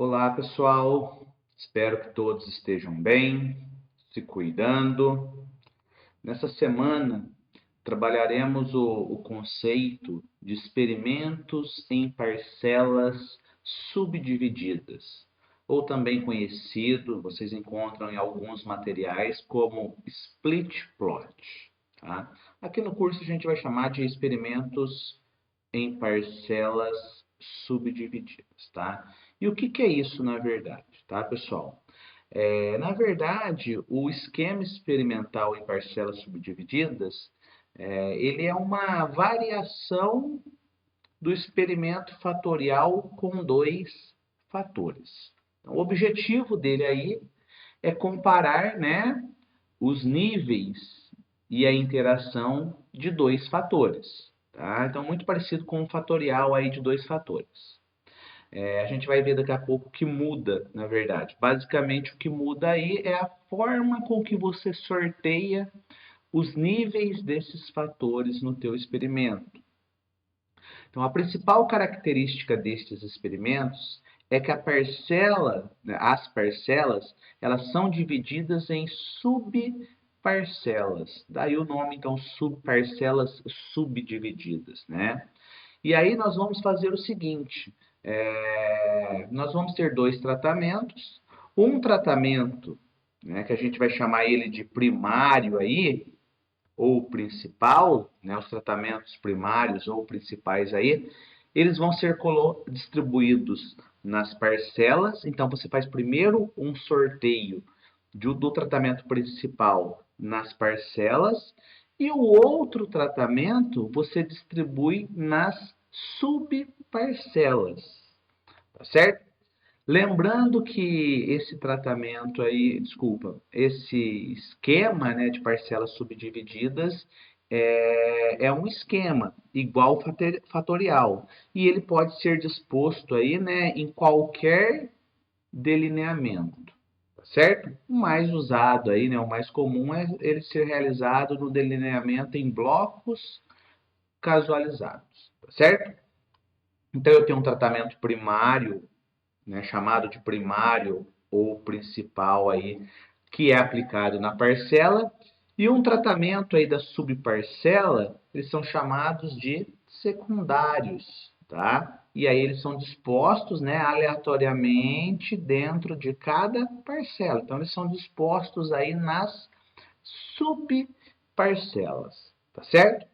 Olá, pessoal. Espero que todos estejam bem, se cuidando. Nessa semana, trabalharemos o conceito de experimentos em parcelas subdivididas, ou também conhecido, vocês encontram em alguns materiais como split plot. Tá? Aqui no curso a gente vai chamar de experimentos em parcelas subdivididas, tá? E o que que é isso na verdade, tá, pessoal? Na verdade, o esquema experimental em parcelas subdivididas, ele é uma variação do experimento fatorial com dois fatores. Então, o objetivo dele aí é comparar, né, os níveis e a interação de dois fatores. Tá? Então, muito parecido com o fatorial aí de dois fatores. A gente vai ver daqui a pouco o que muda, na verdade. Basicamente, o que muda aí é a forma com que você sorteia os níveis desses fatores no teu experimento. Então, a principal característica destes experimentos é que as parcelas, elas são divididas em subparcelas. Daí o nome, então, subparcelas subdivididas, né? E aí nós vamos fazer o seguinte, nós vamos ter dois tratamentos. Um tratamento, né, que a gente vai chamar ele de primário aí, ou principal, né, os tratamentos primários ou principais aí, eles vão ser distribuídos nas parcelas. Então, você faz primeiro um sorteio do tratamento principal nas parcelas e o outro tratamento você distribui nas subparcelas, tá certo? Lembrando que esse tratamento aí, desculpa, esse esquema, né, de parcelas subdivididas é um esquema igual fatorial e ele pode ser disposto aí, né, em qualquer delineamento, tá certo? O mais usado aí, né, o mais comum é ele ser realizado no delineamento em blocos casualizados, tá certo? Então eu tenho um tratamento primário, né, chamado de primário ou principal aí, que é aplicado na parcela, e um tratamento aí da subparcela, eles são chamados de secundários, tá? E aí eles são dispostos, né, aleatoriamente dentro de cada parcela. Então eles são dispostos aí nas subparcelas, tá certo?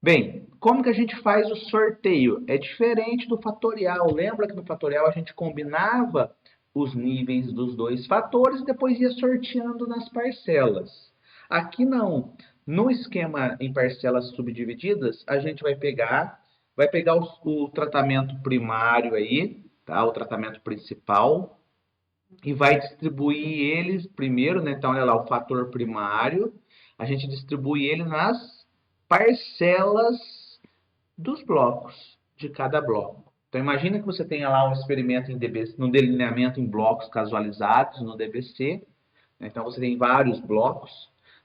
Bem, como que a gente faz o sorteio? É diferente do fatorial. Lembra que no fatorial a gente combinava os níveis dos dois fatores e depois ia sorteando nas parcelas. Aqui não. No esquema em parcelas subdivididas, a gente vai pegar o tratamento primário aí, tá? O tratamento principal, e vai distribuir eles primeiro, né? Então, olha lá, o fator primário, a gente distribui ele nas parcelas dos blocos, de cada bloco. Então, imagina que você tenha lá um experimento em DBC, no delineamento em blocos casualizados, no DBC. Então, você tem vários blocos.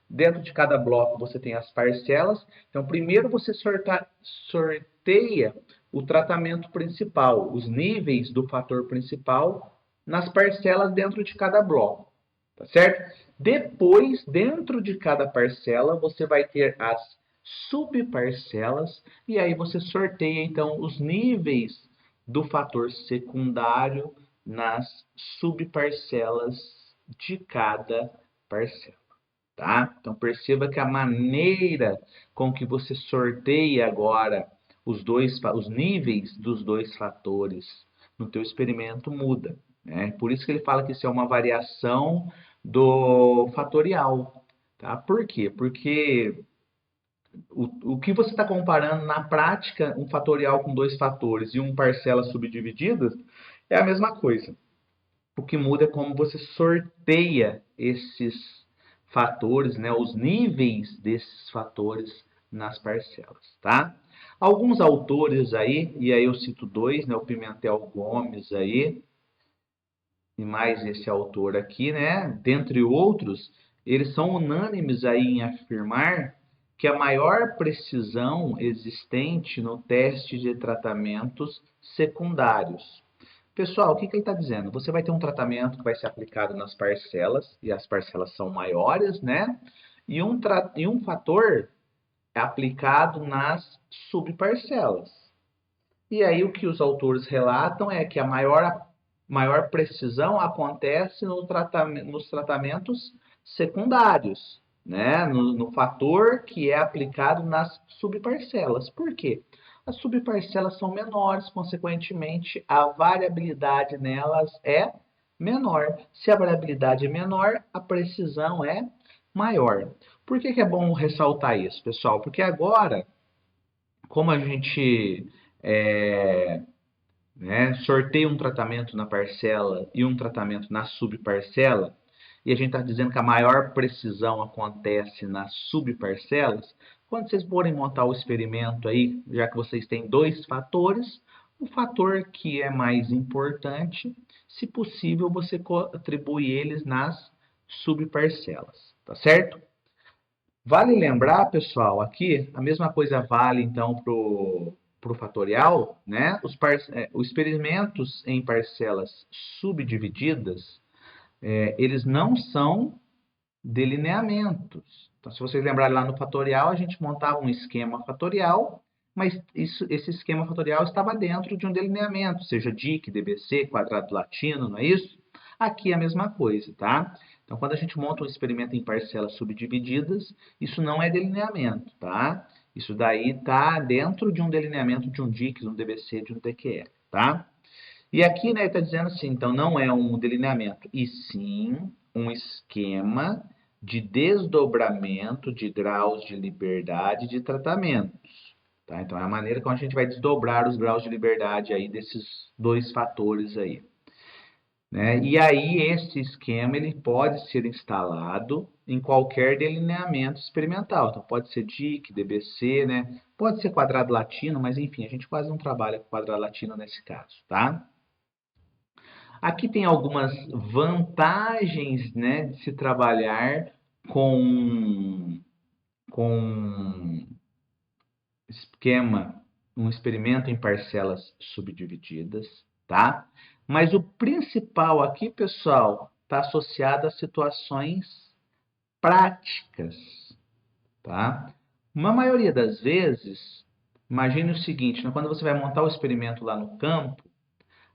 Dentro de cada bloco, você tem as parcelas. Então, primeiro você sorteia o tratamento principal, os níveis do fator principal nas parcelas dentro de cada bloco, tá certo? Depois, dentro de cada parcela, você vai ter as subparcelas e aí você sorteia então os níveis do fator secundário nas subparcelas de cada parcela, tá? Então perceba que a maneira com que você sorteia agora os níveis dos dois fatores no teu experimento muda, né? Por isso que ele fala que isso é uma variação do fatorial, tá? Por quê? Porque o que você está comparando na prática, um fatorial com dois fatores e um parcelas subdivididas, é a mesma coisa. O que muda é como você sorteia esses fatores, né, os níveis desses fatores nas parcelas, tá? Alguns autores aí, e aí eu cito dois, né, o Pimentel Gomes aí, e mais esse autor aqui, né, dentre outros, eles são unânimes aí em afirmar que a maior precisão existente no teste de tratamentos secundários. Pessoal, o que ele está dizendo? Você vai ter um tratamento que vai ser aplicado nas parcelas, e as parcelas são maiores, né? E um fator é aplicado nas subparcelas. E aí o que os autores relatam é que a maior precisão acontece nos tratamentos secundários, né? No fator que é aplicado nas subparcelas. Por quê? As subparcelas são menores, consequentemente, a variabilidade nelas é menor. Se a variabilidade é menor, a precisão é maior. Por que é bom ressaltar isso, pessoal? Porque agora, como a gente é, né, sorteia um tratamento na parcela e um tratamento na subparcela, e a gente está dizendo que a maior precisão acontece nas subparcelas, quando vocês forem montar o experimento aí, já que vocês têm dois fatores, o fator que é mais importante, se possível, você atribui eles nas subparcelas, tá certo? Vale lembrar, pessoal, aqui a mesma coisa vale então para o fatorial, né? Os experimentos em parcelas subdivididas, eles não são delineamentos. Então, se vocês lembrarem lá no fatorial, a gente montava um esquema fatorial, mas esse esquema fatorial estava dentro de um delineamento, seja DIC, DBC, quadrado latino, não é isso? Aqui é a mesma coisa, tá? Então, quando a gente monta um experimento em parcelas subdivididas, isso não é delineamento, tá? Isso daí está dentro de um delineamento de um DIC, de um DBC, de um DQE, tá? E aqui, né, está dizendo assim, então não é um delineamento, e sim um esquema de desdobramento de graus de liberdade de tratamentos. Tá? Então é a maneira como a gente vai desdobrar os graus de liberdade aí desses dois fatores aí. Né? E aí esse esquema ele pode ser instalado em qualquer delineamento experimental. Então pode ser DIC, DBC, né? Pode ser quadrado latino, mas enfim, a gente quase não trabalha com quadrado latino nesse caso, tá? Aqui tem algumas vantagens, né, de se trabalhar com esquema, um experimento em parcelas subdivididas, tá? Mas o principal aqui, pessoal, está associado a situações práticas, tá? Uma maioria das vezes, imagine o seguinte, né, quando você vai montar o experimento lá no campo,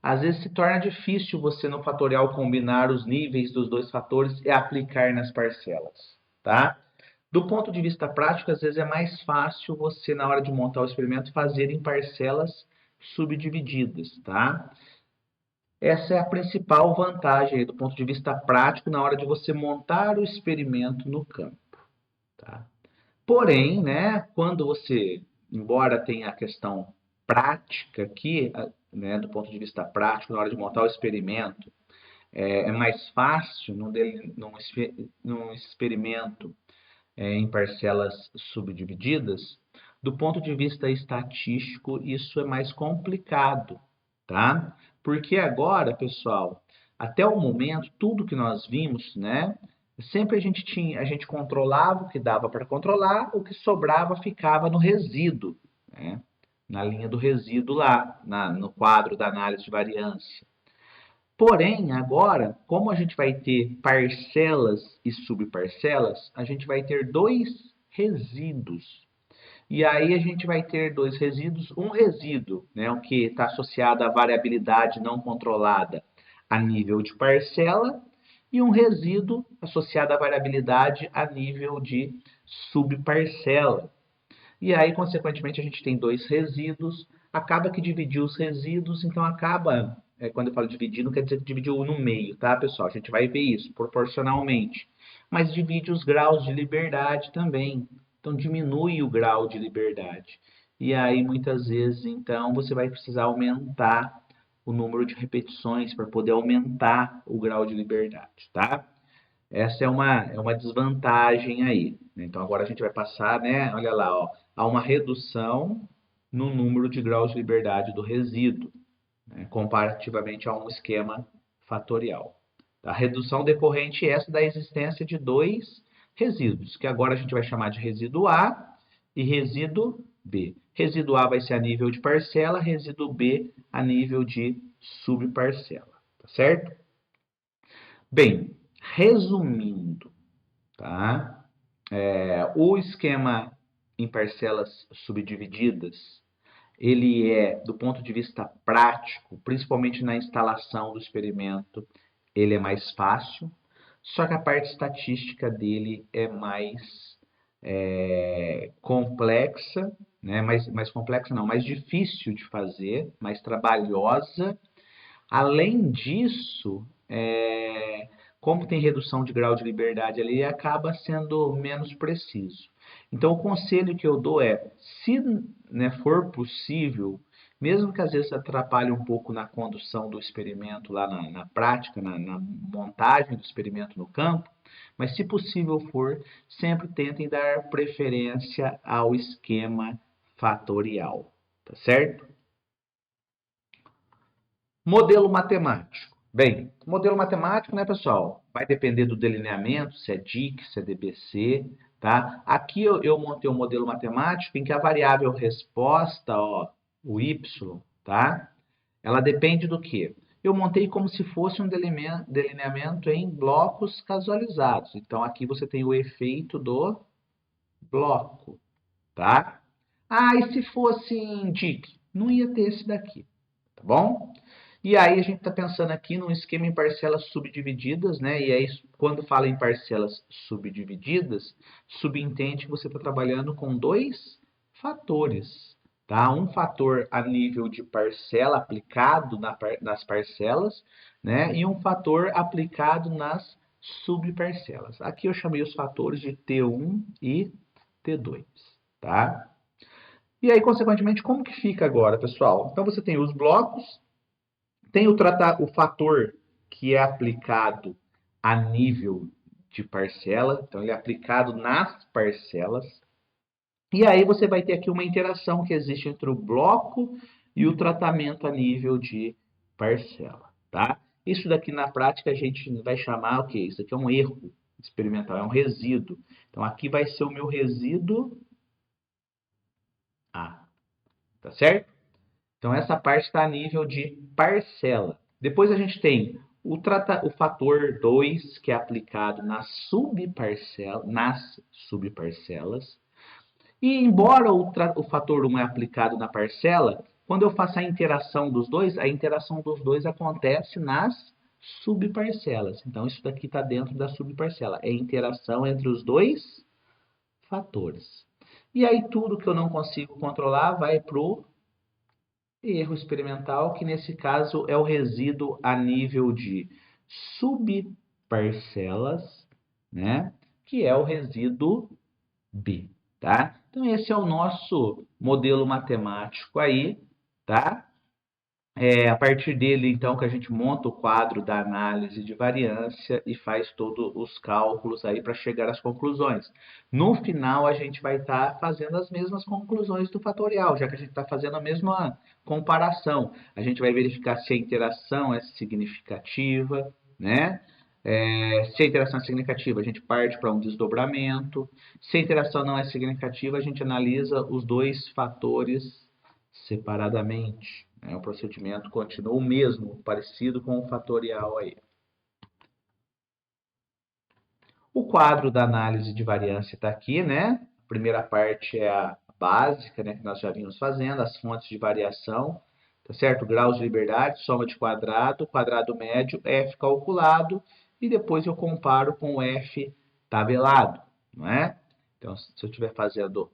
às vezes se torna difícil você no fatorial combinar os níveis dos dois fatores e aplicar nas parcelas, tá? Do ponto de vista prático, às vezes é mais fácil você, na hora de montar o experimento, fazer em parcelas subdivididas, tá? Essa é a principal vantagem aí, do ponto de vista prático na hora de você montar o experimento no campo, tá? Porém, né, quando você, embora tenha a questão prática aqui, né, do ponto de vista prático, na hora de montar o experimento, é mais fácil num experimento em parcelas subdivididas. Do ponto de vista estatístico, isso é mais complicado, tá? Porque agora, pessoal, até o momento, tudo que nós vimos, né? Sempre a gente controlava o que dava para controlar, o que sobrava ficava no resíduo, né? Na linha do resíduo lá, no quadro da análise de variância. Porém, agora, como a gente vai ter parcelas e subparcelas, a gente vai ter dois resíduos. E aí a gente vai ter dois resíduos, um resíduo, né, o que está associado à variabilidade não controlada a nível de parcela, e um resíduo associado à variabilidade a nível de subparcela. E aí, consequentemente, a gente tem dois resíduos, acaba que dividiu os resíduos, então acaba, quando eu falo dividir, não quer dizer que dividiu no meio, tá, pessoal? A gente vai ver isso proporcionalmente. Mas divide os graus de liberdade também. Então, diminui o grau de liberdade. E aí, muitas vezes, então, você vai precisar aumentar o número de repetições para poder aumentar o grau de liberdade, tá? Essa é uma desvantagem aí, né? Então, agora a gente vai passar, né? Olha lá, ó, a uma redução no número de graus de liberdade do resíduo, né, comparativamente a um esquema fatorial. A redução decorrente é essa da existência de dois resíduos, que agora a gente vai chamar de resíduo A e resíduo B. Resíduo A vai ser a nível de parcela, resíduo B a nível de subparcela, tá certo? Bem, resumindo, tá? O esquema em parcelas subdivididas, ele é, do ponto de vista prático, principalmente na instalação do experimento, ele é mais fácil, só que a parte estatística dele é mais complexa, né? Mais complexa não, mais difícil de fazer, mais trabalhosa. Além disso, como tem redução de grau de liberdade ali, acaba sendo menos preciso. Então, o conselho que eu dou é, se né, for possível, mesmo que às vezes atrapalhe um pouco na condução do experimento lá na prática, na montagem do experimento no campo, mas se possível for, sempre tentem dar preferência ao esquema fatorial, tá certo? Modelo matemático. Bem, modelo matemático, né, pessoal? Vai depender do delineamento, se é DIC, se é DBC, tá? Aqui eu montei um modelo matemático em que a variável resposta, ó, o y, tá? Ela depende do quê? Eu montei como se fosse um delineamento em blocos casualizados. Então, aqui você tem o efeito do bloco, tá? Ah, e se fosse em DIC? Não ia ter esse daqui, tá bom? E aí a gente está pensando aqui num esquema em parcelas subdivididas, né? E aí, quando fala em parcelas subdivididas, subentende que você está trabalhando com dois fatores, tá? Um fator a nível de parcela aplicado nas parcelas, né? E um fator aplicado nas subparcelas. Aqui eu chamei os fatores de T1 e T2, tá? E aí, consequentemente, como que fica agora, pessoal? Então, você tem os blocos, tem o fator que é aplicado a nível de parcela, então ele é aplicado nas parcelas. E aí você vai ter aqui uma interação que existe entre o bloco e o tratamento a nível de parcela, tá? Isso daqui na prática a gente vai chamar o quê? Isso aqui é um erro experimental, é um resíduo. Então aqui vai ser o meu resíduo A, tá certo? Então, essa parte está a nível de parcela. Depois a gente tem o fator 2, que é aplicado nas subparcelas. E embora o fator 1 é aplicado na parcela, quando eu faço a interação dos dois, a interação dos dois acontece nas subparcelas. Então, isso daqui está dentro da subparcela. É a interação entre os dois fatores. E aí, tudo que eu não consigo controlar vai para o erro experimental, que nesse caso é o resíduo a nível de subparcelas, né? Que é o resíduo B, tá? Então esse é o nosso modelo matemático aí, tá? A partir dele, então, que a gente monta o quadro da análise de variância e faz todos os cálculos aí para chegar às conclusões. No final, a gente vai estar fazendo as mesmas conclusões do fatorial, já que a gente está fazendo a mesma comparação. A gente vai verificar se a interação é significativa, né? Se a interação é significativa, a gente parte para um desdobramento. Se a interação não é significativa, a gente analisa os dois fatores separadamente. O procedimento continua o mesmo, parecido com o fatorial aí. O quadro da análise de variância está aqui, né? A primeira parte é a básica, né, que nós já vimos fazendo, as fontes de variação, tá certo? Graus de liberdade, soma de quadrado, quadrado médio, F calculado, e depois eu comparo com o F tabelado, não é? Então, se eu estiver fazendo,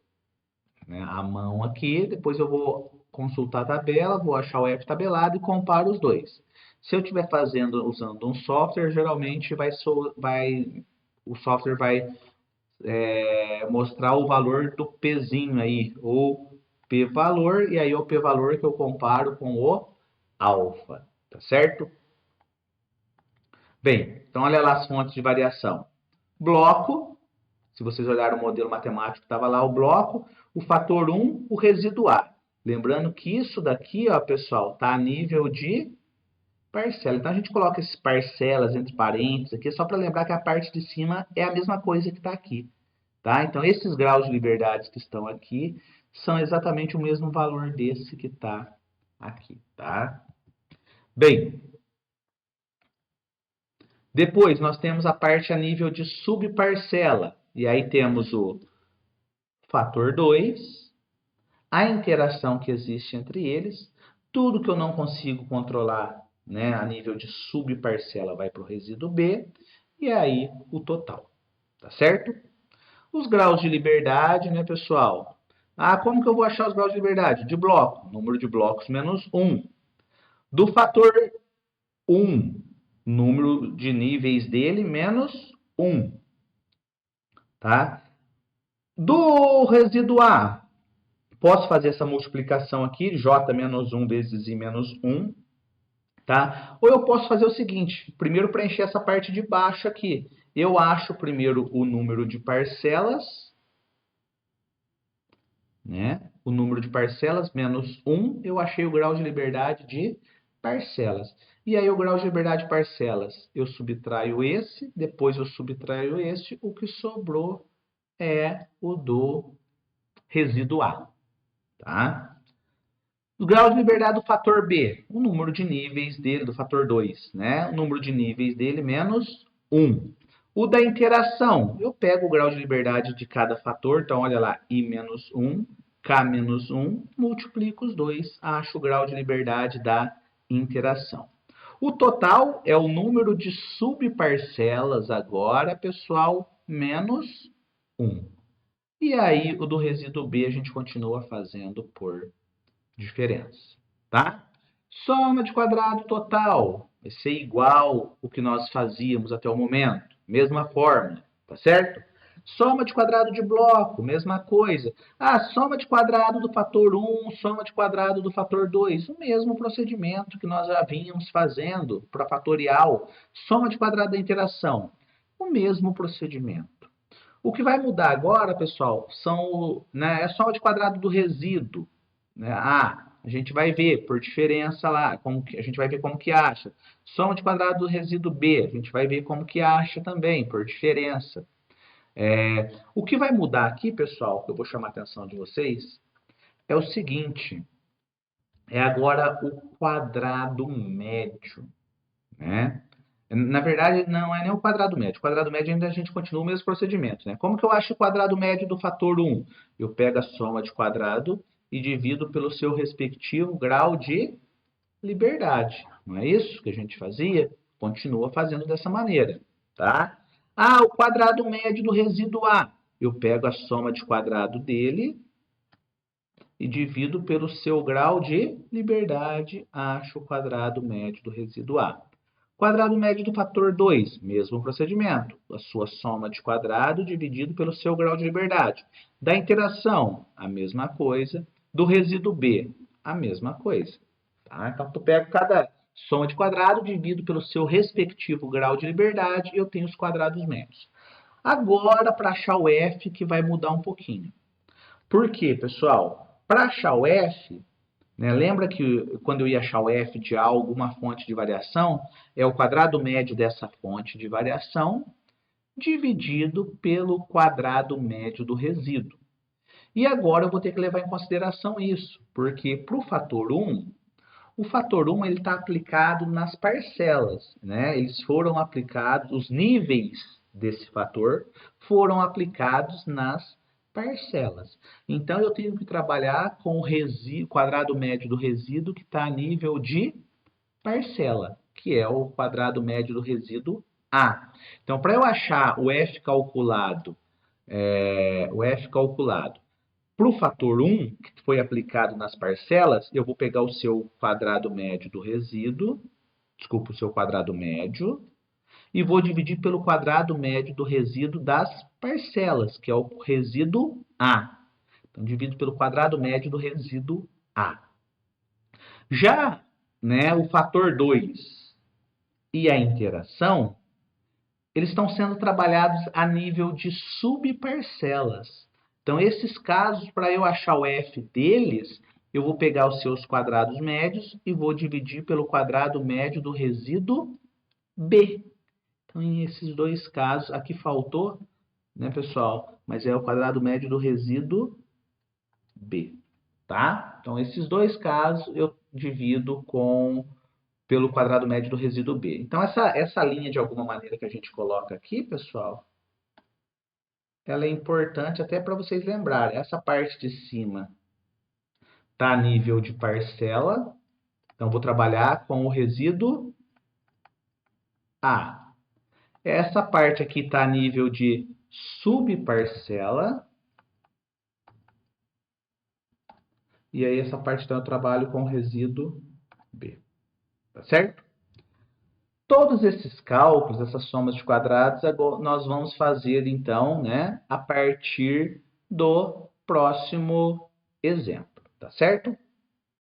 né, a mão aqui, depois eu vou consultar a tabela, vou achar o F tabelado e comparo os dois. Se eu estiver fazendo usando um software, geralmente o software vai mostrar o valor do Pzinho aí, ou p-valor, e aí é o p-valor que eu comparo com o alfa, tá certo? Bem, então olha lá as fontes de variação. Bloco, se vocês olharem o modelo matemático, estava lá o bloco, o fator 1, o resíduo A. Lembrando que isso daqui, ó, pessoal, está a nível de parcela. Então a gente coloca esses parcelas entre parênteses aqui, só para lembrar que a parte de cima é a mesma coisa que está aqui. Tá? Então esses graus de liberdade que estão aqui são exatamente o mesmo valor desse que está aqui. Tá? Bem, depois nós temos a parte a nível de subparcela. E aí temos o fator 2, a interação que existe entre eles, tudo que eu não consigo controlar, né, a nível de subparcela vai para o resíduo B, e aí o total, tá certo? Os graus de liberdade, né, pessoal? Ah, como que eu vou achar os graus de liberdade? De bloco, número de blocos menos 1. Do fator 1, número de níveis dele menos 1, tá? Do resíduo A, posso fazer essa multiplicação aqui, j menos 1 vezes i menos 1, tá? Ou eu posso fazer o seguinte, primeiro preencher essa parte de baixo aqui. Eu acho primeiro o número de parcelas, né? O número de parcelas menos 1, eu achei o grau de liberdade de parcelas. E aí o grau de liberdade de parcelas, eu subtraio esse, depois eu subtraio este, o que sobrou é o do resíduo A, tá? O grau de liberdade do fator B, o número de níveis dele, do fator 2, né? O número de níveis dele menos 1. O da interação, eu pego o grau de liberdade de cada fator, então olha lá, I menos 1, K menos 1, multiplico os dois, acho o grau de liberdade da interação. O total é o número de subparcelas agora, pessoal, menos 1. E aí o do resíduo B a gente continua fazendo por diferença, tá? Soma de quadrado total vai ser igual o que nós fazíamos até o momento, mesma forma, tá certo? Soma de quadrado de bloco, mesma coisa. Ah, soma de quadrado do fator 1, soma de quadrado do fator 2, o mesmo procedimento que nós já vínhamos fazendo para fatorial. Soma de quadrado da interação, o mesmo procedimento. O que vai mudar agora, pessoal, é a soma de quadrado do resíduo, né? A gente vai ver por diferença lá, a gente vai ver como que acha. Soma de quadrado do resíduo B, a gente vai ver como que acha também, por diferença. O que vai mudar aqui, pessoal, que eu vou chamar a atenção de vocês, é o seguinte, é agora o quadrado médio, né? Na verdade, não é nem o quadrado médio. O quadrado médio ainda a gente continua o mesmo procedimento, né? Como que eu acho o quadrado médio do fator 1? Eu pego a soma de quadrado e divido pelo seu respectivo grau de liberdade. Não é isso que a gente fazia? Continua fazendo dessa maneira, tá? Ah, o quadrado médio do resíduo A. Eu pego a soma de quadrado dele e divido pelo seu grau de liberdade, acho o quadrado médio do resíduo A. Quadrado médio do fator 2, mesmo procedimento. A sua soma de quadrado dividido pelo seu grau de liberdade. Da interação, a mesma coisa. Do resíduo B, a mesma coisa. Tá? Então, tu pega cada soma de quadrado, divido pelo seu respectivo grau de liberdade e eu tenho os quadrados médios. Agora, para achar o F, que vai mudar um pouquinho. Por quê, pessoal? Para achar o F, né, lembra que quando eu ia achar o F de alguma fonte de variação, é o quadrado médio dessa fonte de variação dividido pelo quadrado médio do resíduo. E agora eu vou ter que levar em consideração isso, porque para o fator 1, o fator 1 está aplicado nas parcelas, né? Eles foram aplicados, os níveis desse fator foram aplicados nas parcelas. Então, eu tenho que trabalhar com o quadrado médio do resíduo que está a nível de parcela, que é o quadrado médio do resíduo A. Então, para eu achar o F calculado, para o fator 1, que foi aplicado nas parcelas, eu vou pegar o seu quadrado médio do resíduo, desculpa, o seu quadrado médio, e vou dividir pelo quadrado médio do resíduo das parcelas, que é o resíduo A. Então, divido pelo quadrado médio do resíduo A. Já, né, o fator 2 e a interação, eles estão sendo trabalhados a nível de subparcelas. Então, esses casos, para eu achar o F deles, eu vou pegar os seus quadrados médios e vou dividir pelo quadrado médio do resíduo B. Então, em esses dois casos, aqui faltou, né, pessoal? Mas é o quadrado médio do resíduo B, tá? Então, esses dois casos eu divido com pelo quadrado médio do resíduo B. Então, essa linha, de alguma maneira, que a gente coloca aqui, pessoal, ela é importante até para vocês lembrarem. Essa parte de cima está a nível de parcela. Então, vou trabalhar com o resíduo A. Essa parte aqui está a nível de subparcela. E aí, essa parte, então, eu trabalho com o resíduo B. Tá certo? Todos esses cálculos, essas somas de quadrados, agora nós vamos fazer, então, né, a partir do próximo exemplo. Tá certo?